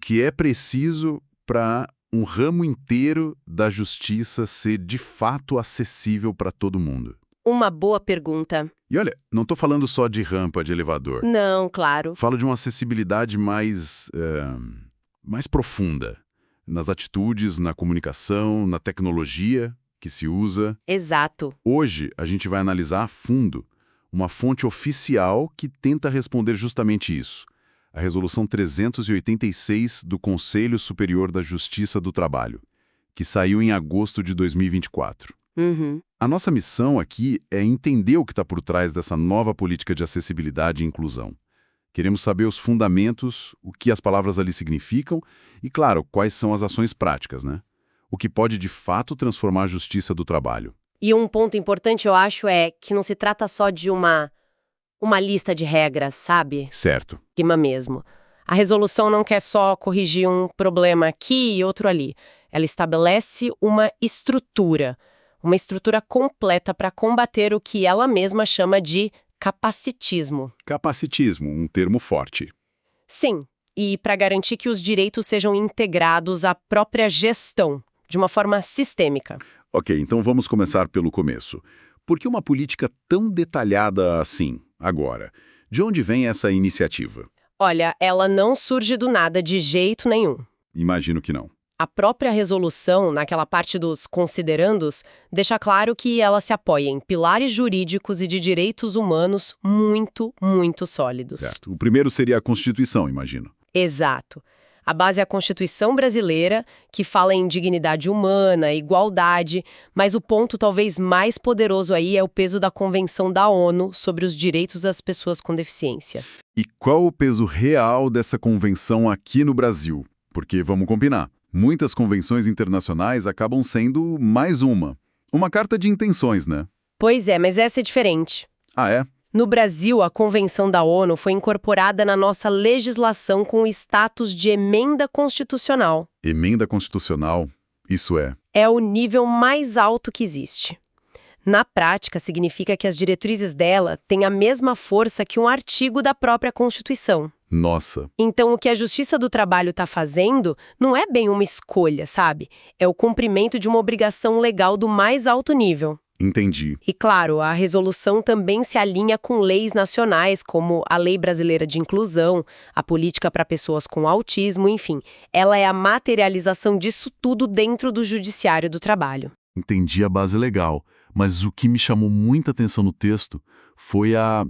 que é preciso para um ramo inteiro da justiça ser de fato acessível para todo mundo? Uma boa pergunta. E olha, não estou falando só de rampa de elevador. Não, claro. Falo de uma acessibilidade mais profunda nas atitudes, na comunicação, na tecnologia que se usa. Exato. Hoje, a gente vai analisar a fundo uma fonte oficial que tenta responder justamente isso. A Resolução 386 do Conselho Superior da Justiça do Trabalho, que saiu em agosto de 2024. Uhum. A nossa missão aqui é entender o que está por trás dessa nova política de acessibilidade e inclusão. Queremos saber os fundamentos, o que as palavras ali significam e, claro, quais são as ações práticas, né? O que pode, de fato, transformar a justiça do trabalho. E um ponto importante, eu acho, é que não se trata só de uma lista de regras, sabe? Certo. Esquema mesmo. A resolução não quer só corrigir um problema aqui e outro ali. Ela estabelece uma estrutura completa para combater o que ela mesma chama de capacitismo. Capacitismo, um termo forte. Sim, e para garantir que os direitos sejam integrados à própria gestão, de uma forma sistêmica. Ok, então vamos começar pelo começo. Por que uma política tão detalhada assim, agora? De onde vem essa iniciativa? Olha, ela não surge do nada de jeito nenhum. Imagino que não. A própria resolução, naquela parte dos considerandos, deixa claro que ela se apoia em pilares jurídicos e de direitos humanos muito, muito sólidos. Certo. O primeiro seria a Constituição, imagino. Exato. A base é a Constituição brasileira, que fala em dignidade humana, igualdade, mas o ponto talvez mais poderoso aí é o peso da Convenção da ONU sobre os direitos das pessoas com deficiência. E qual o peso real dessa convenção aqui no Brasil? Porque, vamos combinar, muitas convenções internacionais acabam sendo mais uma carta de intenções, né? Pois é, mas essa é diferente. Ah, é? No Brasil, a Convenção da ONU foi incorporada na nossa legislação com o status de emenda constitucional. Emenda constitucional, isso é. É o nível mais alto que existe. Na prática, significa que as diretrizes dela têm a mesma força que um artigo da própria Constituição. Nossa. Então, o que a Justiça do Trabalho está fazendo não é bem uma escolha, sabe? É o cumprimento de uma obrigação legal do mais alto nível. Entendi. E, claro, a resolução também se alinha com leis nacionais, como a Lei Brasileira de Inclusão, a Política para Pessoas com Autismo, enfim. Ela é a materialização disso tudo dentro do Judiciário do Trabalho. Entendi a base legal, mas o que me chamou muita atenção no texto foi a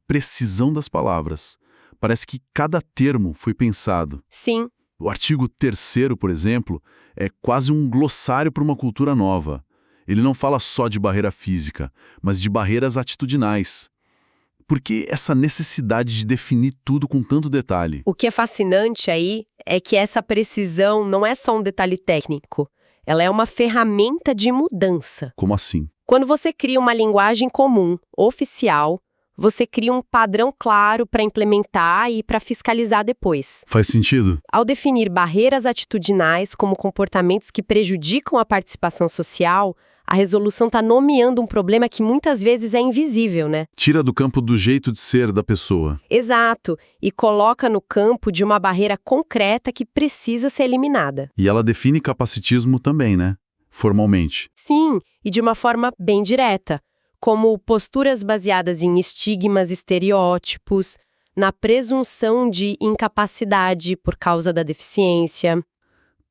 precisão das palavras. Parece que cada termo foi pensado. Sim. O artigo 3º, por exemplo, é quase um glossário para uma cultura nova. Ele não fala só de barreira física, mas de barreiras atitudinais. Por que essa necessidade de definir tudo com tanto detalhe? O que é fascinante aí é que essa precisão não é só um detalhe técnico. Ela é uma ferramenta de mudança. Como assim? Quando você cria uma linguagem comum, oficial, você cria um padrão claro para implementar e para fiscalizar depois. Faz sentido? Ao definir barreiras atitudinais como comportamentos que prejudicam a participação social, a resolução está nomeando um problema que muitas vezes é invisível, né? Tira do campo do jeito de ser da pessoa. Exato, e coloca no campo de uma barreira concreta que precisa ser eliminada. E ela define capacitismo também, né? Formalmente. Sim, e de uma forma bem direta, como posturas baseadas em estigmas, estereótipos, na presunção de incapacidade por causa da deficiência.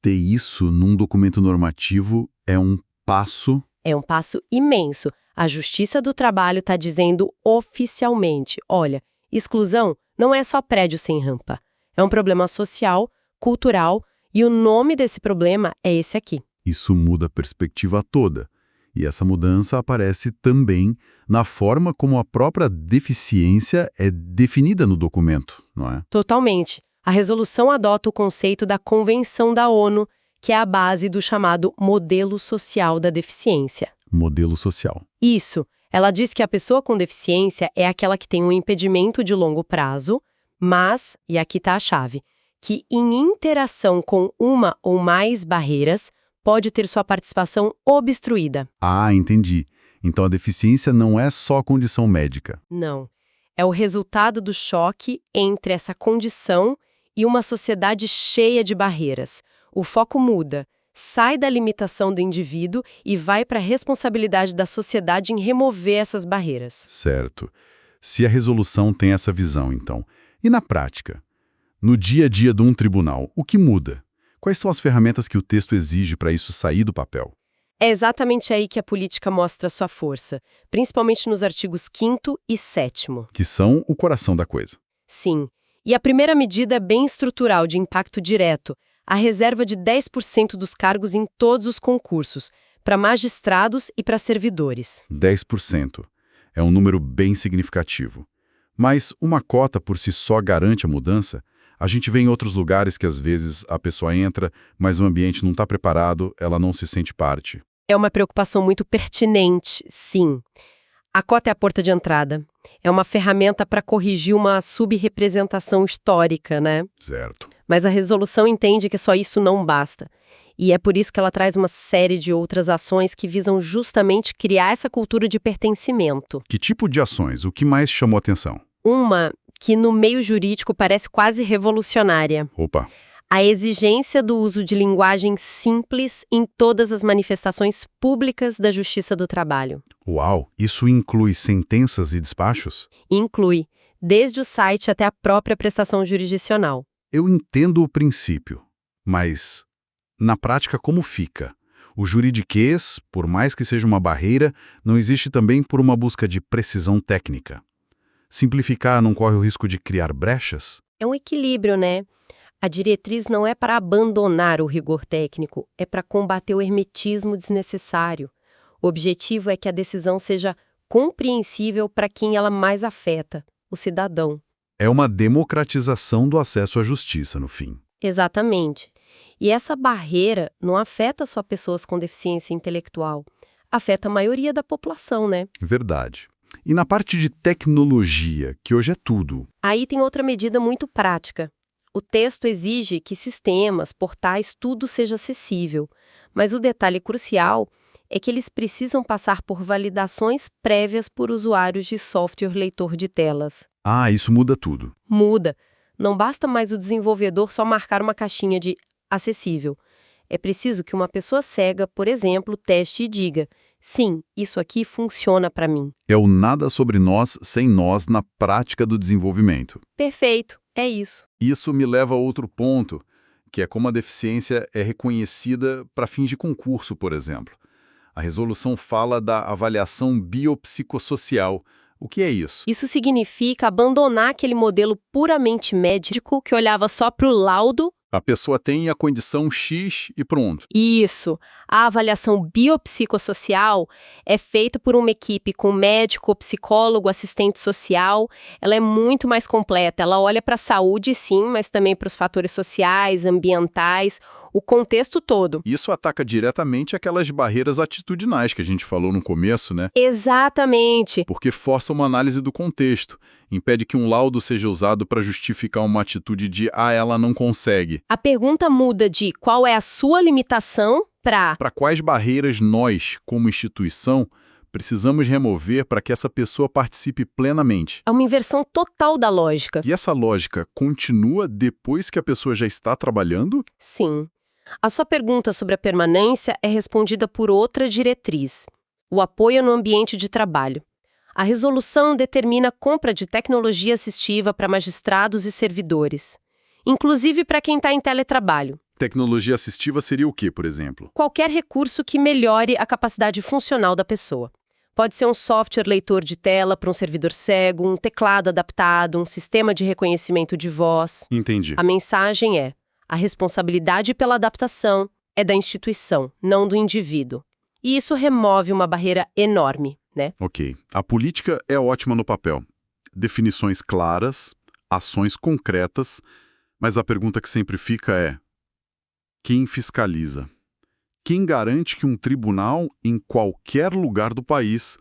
Ter isso num documento normativo é um passo... É um passo imenso. A Justiça do Trabalho está dizendo oficialmente, olha, exclusão não é só prédio sem rampa. É um problema social, cultural, e o nome desse problema é esse aqui. Isso muda a perspectiva toda. E essa mudança aparece também na forma como a própria deficiência é definida no documento, não é? Totalmente. A resolução adota o conceito da Convenção da ONU, que é a base do chamado modelo social da deficiência. Modelo social. Isso. Ela diz que a pessoa com deficiência é aquela que tem um impedimento de longo prazo, mas, e aqui está a chave, que em interação com uma ou mais barreiras, pode ter sua participação obstruída. Ah, entendi. Então a deficiência não é só condição médica. Não. É o resultado do choque entre essa condição e uma sociedade cheia de barreiras. O foco muda, sai da limitação do indivíduo e vai para a responsabilidade da sociedade em remover essas barreiras. Certo. Se a resolução tem essa visão, então. E na prática? No dia a dia de um tribunal, o que muda? Quais são as ferramentas que o texto exige para isso sair do papel? É exatamente aí que a política mostra sua força, principalmente nos artigos 5º e 7º. Que são o coração da coisa. Sim. E a primeira medida é bem estrutural, de impacto direto, a reserva de 10% dos cargos em todos os concursos, para magistrados e para servidores. 10%. É um número bem significativo. Mas uma cota por si só garante a mudança? A gente vê em outros lugares que às vezes a pessoa entra, mas o ambiente não está preparado, ela não se sente parte. É uma preocupação muito pertinente, sim. A cota é a porta de entrada. É uma ferramenta para corrigir uma subrepresentação histórica, né? Certo. Mas a resolução entende que só isso não basta. E é por isso que ela traz uma série de outras ações que visam justamente criar essa cultura de pertencimento. Que tipo de ações? O que mais chamou atenção? Uma que no meio jurídico parece quase revolucionária. Opa! A exigência do uso de linguagem simples em todas as manifestações públicas da Justiça do Trabalho. Uau! Isso inclui sentenças e despachos? Inclui, desde o site até a própria prestação jurisdicional. Eu entendo o princípio, mas na prática como fica? O juridiquês, por mais que seja uma barreira, não existe também por uma busca de precisão técnica. Simplificar não corre o risco de criar brechas? É um equilíbrio, né? A diretriz não é para abandonar o rigor técnico, é para combater o hermetismo desnecessário. O objetivo é que a decisão seja compreensível para quem ela mais afeta, o cidadão. É uma democratização do acesso à justiça, no fim. Exatamente. E essa barreira não afeta só pessoas com deficiência intelectual, afeta a maioria da população, né? Verdade. E na parte de tecnologia, que hoje é tudo, Aí tem outra medida muito prática. O texto exige que sistemas, portais, tudo seja acessível. Mas o detalhe crucial é que eles precisam passar por validações prévias por usuários de software leitor de telas. isso muda tudo. Muda. Não basta mais o desenvolvedor só marcar uma caixinha de acessível. É preciso que uma pessoa cega, por exemplo, teste e diga: sim, isso aqui funciona para mim. É o nada sobre nós sem nós na prática do desenvolvimento. Perfeito, é isso. Isso me leva a outro ponto, que é como a deficiência é reconhecida para fins de concurso, por exemplo. A resolução fala da avaliação biopsicossocial. O que é isso? Isso significa abandonar aquele modelo puramente médico que olhava só para o laudo. A pessoa tem a condição X e pronto. Isso. A avaliação biopsicossocial é feita por uma equipe com médico, psicólogo, assistente social. Ela é muito mais completa. Ela olha para a saúde, sim, mas também para os fatores sociais, ambientais, o contexto todo. Isso ataca diretamente aquelas barreiras atitudinais que a gente falou no começo, né? Exatamente. Porque força uma análise do contexto. Impede que um laudo seja usado para justificar uma atitude de ela não consegue. A pergunta muda de qual é a sua limitação para quais barreiras nós, como instituição, precisamos remover para que essa pessoa participe plenamente. É uma inversão total da lógica. E essa lógica continua depois que a pessoa já está trabalhando? Sim. A sua pergunta sobre a permanência é respondida por outra diretriz: o apoio no ambiente de trabalho. A resolução determina a compra de tecnologia assistiva para magistrados e servidores, inclusive para quem está em teletrabalho. Tecnologia assistiva seria o quê, por exemplo? Qualquer recurso que melhore a capacidade funcional da pessoa. Pode ser um software leitor de tela para um servidor cego, um teclado adaptado, um sistema de reconhecimento de voz. Entendi. A mensagem é: a responsabilidade pela adaptação é da instituição, não do indivíduo. E isso remove uma barreira enorme, né? Ok. A política é ótima no papel. Definições claras, ações concretas, mas a pergunta que sempre fica é: quem fiscaliza? Quem garante que um tribunal, em qualquer lugar do país,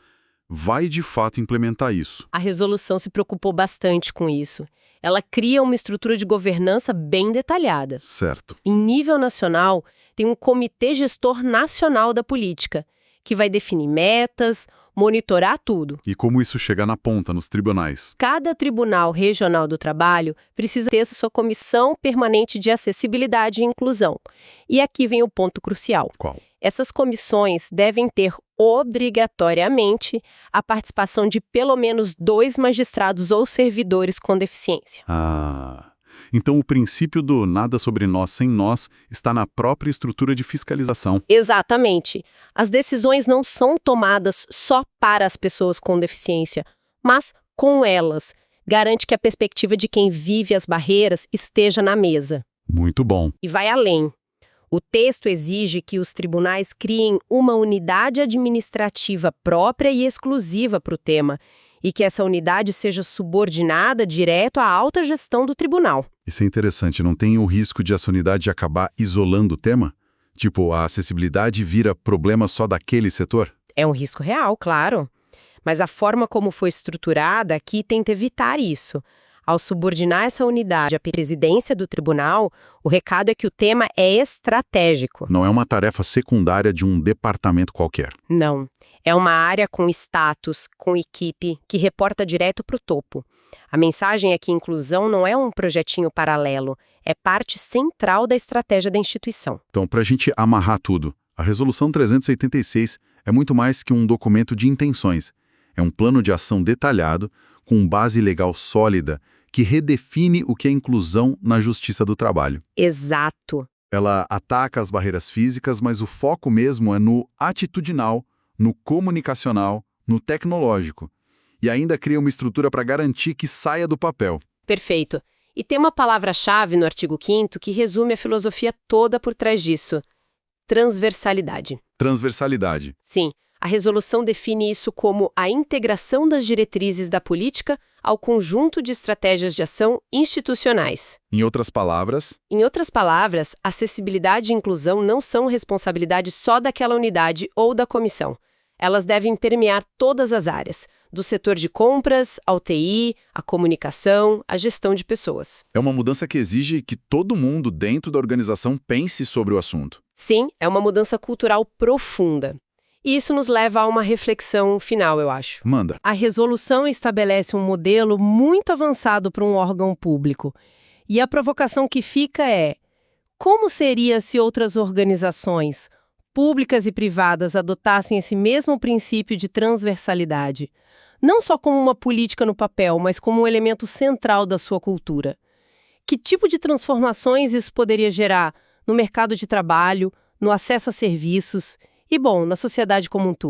vai de fato implementar isso? A resolução se preocupou bastante com isso. Ela cria uma estrutura de governança bem detalhada. Certo. Em nível nacional, tem um Comitê Gestor Nacional da Política, que vai definir metas, monitorar tudo. E como isso chega na ponta, nos tribunais? Cada Tribunal Regional do Trabalho precisa ter sua Comissão Permanente de Acessibilidade e Inclusão. E aqui vem o ponto crucial. Qual? Essas comissões devem ter obrigatoriamente a participação de pelo menos 2 magistrados ou servidores com deficiência. Então o princípio do nada sobre nós sem nós está na própria estrutura de fiscalização. Exatamente. As decisões não são tomadas só para as pessoas com deficiência, mas com elas. Garante que a perspectiva de quem vive as barreiras esteja na mesa. Muito bom. E vai além. O texto exige que os tribunais criem uma unidade administrativa própria e exclusiva para o tema, e que essa unidade seja subordinada direto à alta gestão do tribunal. Isso é interessante, não tem o risco de essa unidade acabar isolando o tema? Tipo, a acessibilidade vira problema só daquele setor? É um risco real, claro. Mas a forma como foi estruturada aqui tenta evitar isso. Ao subordinar essa unidade à presidência do tribunal, o recado é que o tema é estratégico. Não é uma tarefa secundária de um departamento qualquer. Não. É uma área com status, com equipe, que reporta direto para o topo. A mensagem é que inclusão não é um projetinho paralelo, é parte central da estratégia da instituição. Então, para a gente amarrar tudo, a Resolução 386 é muito mais que um documento de intenções. É um plano de ação detalhado, com base legal sólida, que redefine o que é inclusão na justiça do trabalho. Exato. Ela ataca as barreiras físicas, mas o foco mesmo é no atitudinal, no comunicacional, no tecnológico. E ainda cria uma estrutura para garantir que saia do papel. Perfeito. E tem uma palavra-chave no artigo 5º que resume a filosofia toda por trás disso. Transversalidade. Transversalidade. Sim. A resolução define isso como a integração das diretrizes da política ao conjunto de estratégias de ação institucionais. Em outras palavras, acessibilidade e inclusão não são responsabilidade só daquela unidade ou da comissão. Elas devem permear todas as áreas, do setor de compras, ao TI, a comunicação, a gestão de pessoas. é uma mudança que exige que todo mundo dentro da organização pense sobre o assunto. Sim, é uma mudança cultural profunda. E isso nos leva a uma reflexão final, eu acho. Manda. A resolução estabelece um modelo muito avançado para um órgão público. E a provocação que fica é: como seria se outras organizações, públicas e privadas, adotassem esse mesmo princípio de transversalidade? Não só como uma política no papel, mas como um elemento central da sua cultura. Que tipo de transformações isso poderia gerar no mercado de trabalho, no acesso a serviços e, bom, na sociedade como um todo?